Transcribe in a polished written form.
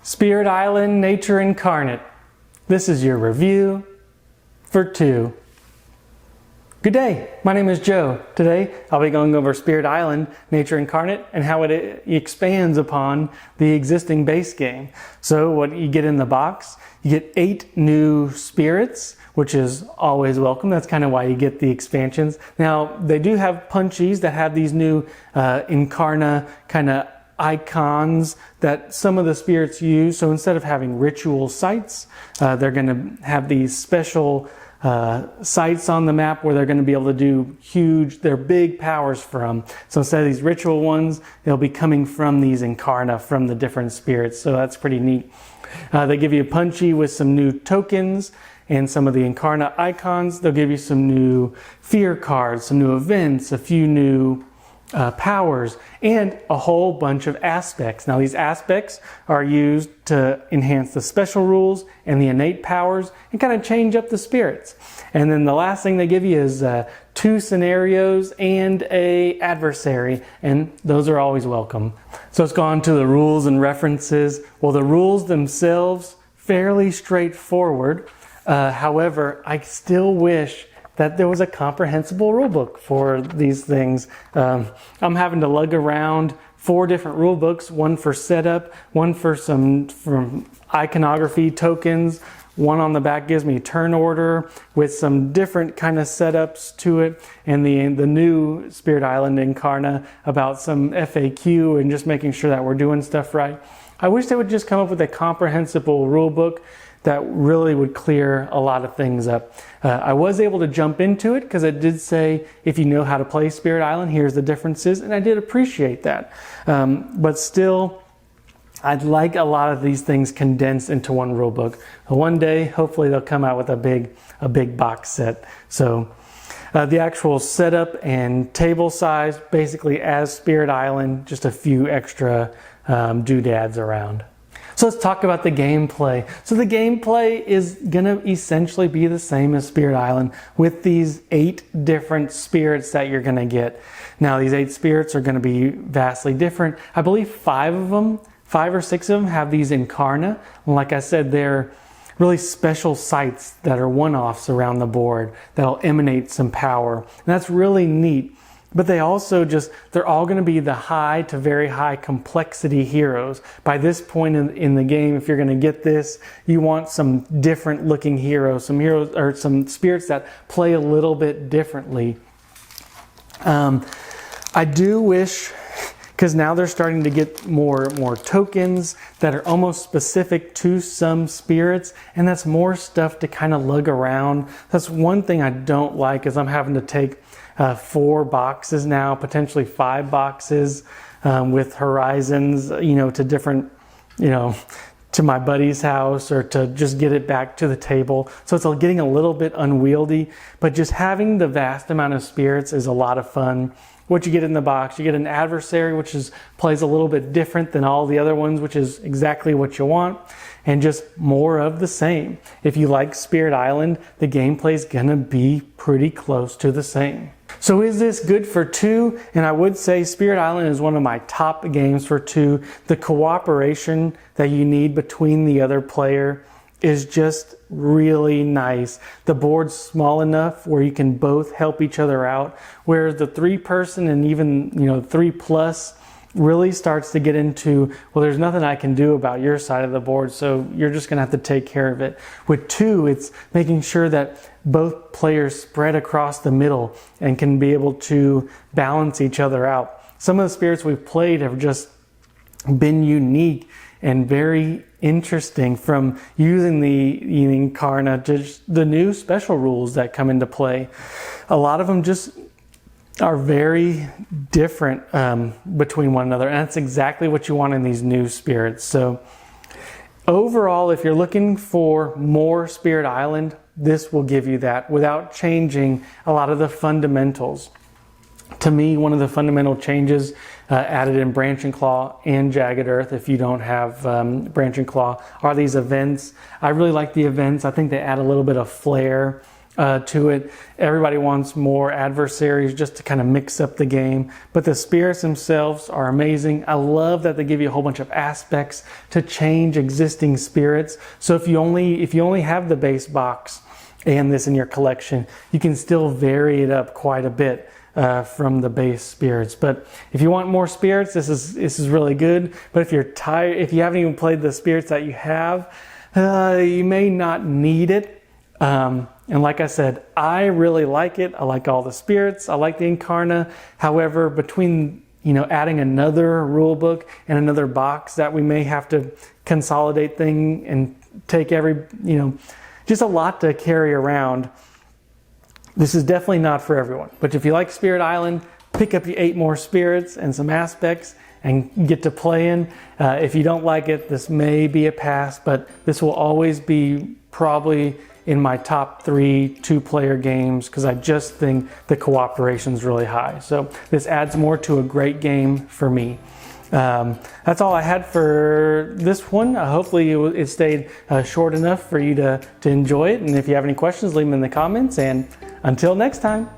Spirit Island, Nature Incarnate. This is your review for 2. Good day, my name is Joe. Today I'll be going over Spirit Island, Nature Incarnate and how it expands upon the existing base game. So what you get in the box, you get 8 new spirits, which is always welcome. That's kind of why you get the expansions. Now they do have punchies that have these new Incarnate kind of icons that some of the spirits use. So instead of having ritual sites, they're going to have these special sites on the map where they're going to be able to do their big powers from. So instead of these ritual ones, they'll be coming from these Incarnate, from the different spirits. So that's pretty neat. They give you a punchy with some new tokens and some of the Incarnate icons. They'll give you some new fear cards, some new events, a few new powers, and a whole bunch of aspects. Now these aspects are used to enhance the special rules and the innate powers and kind of change up the spirits. And then the last thing they give you is 2 scenarios and a adversary, and those are always welcome. So let's go on to the rules and references. Well, the rules themselves, fairly straightforward. However, I still wish that there was a comprehensible rule book for these things. I'm having to lug around 4 different rule books, one for setup, one for iconography tokens, one on the back gives me turn order with some different kind of setups to it, and the new Spirit Island Incarnate about some FAQ and just making sure that we're doing stuff right. I wish they would just come up with a comprehensible rule book that really would clear a lot of things up. I was able to jump into it because it did say, if you know how to play Spirit Island, here's the differences, and I did appreciate that. But still, I'd like a lot of these things condensed into one rule book. One day, hopefully they'll come out with a big box set. So the actual setup and table size, basically as Spirit Island, just a few extra doodads around. So let's talk about the gameplay. So the gameplay is going to essentially be the same as Spirit Island with these 8 different spirits that you're going to get. Now these 8 spirits are going to be vastly different. I believe 5 or 6 of them have these Incarnate. And like I said, they're really special sites that are one-offs around the board that'll emanate some power. And that's really neat. But they also they're all going to be the high to very high complexity heroes. By this point in the game, if you're going to get this, you want some different looking heroes, some spirits that play a little bit differently. I do wish, because now they're starting to get more tokens that are almost specific to some spirits, and that's more stuff to kind of lug around. That's one thing I don't like, is I'm having to take 4 boxes now, potentially 5 boxes with horizons, to different, to my buddy's house, or to just get it back to the table. So it's getting a little bit unwieldy, but just having the vast amount of spirits is a lot of fun. What you get in the box, you get an adversary, which plays a little bit different than all the other ones, which is exactly what you want, and just more of the same. If you like Spirit Island, the gameplay is going to be pretty close to the same. So is this good for 2? And I would say Spirit Island is one of my top games for 2. The cooperation that you need between the other player is just really nice. The board's small enough where you can both help each other out, whereas the 3-person and even 3+ really starts to get into, well, there's nothing I can do about your side of the board, so you're just going to have to take care of it. With 2, it's making sure that both players spread across the middle and can be able to balance each other out. Some of the spirits we've played have just been unique and very interesting, from using the Incarnate to the new special rules that come into play. A lot of them just are very different between one another, and that's exactly what you want in these new spirits. So overall, if you're looking for more Spirit Island, this will give you that without changing a lot of the fundamentals. To me, one of the fundamental changes added in Branch and Claw and Jagged Earth, if you don't have Branch and Claw, are these events. I really like the events. I think they add a little bit of flair to it. Everybody wants more adversaries just to kind of mix up the game, but the spirits themselves are amazing. I love that they give you a whole bunch of aspects to change existing spirits. So if you only have the base box and this in your collection, you can still vary it up quite a bit from the base spirits. But if you want more spirits, this is really good. But if you're tired, if you haven't even played the spirits that you have, you may not need it. And like I said, I really like it. I like all the spirits. I like the Incarnate. However, between adding another rule book and another box that we may have to consolidate thing and take just a lot to carry around. This is definitely not for everyone. But if you like Spirit Island, pick up your 8 more spirits and some aspects and get to playing. If you don't like it, this may be a pass, but this will always be probably in my top 3 2-player games because I just think the cooperation is really high. So this adds more to a great game for me. That's all I had for this one. Hopefully it stayed short enough for you to enjoy it. And if you have any questions, leave them in the comments. And until next time.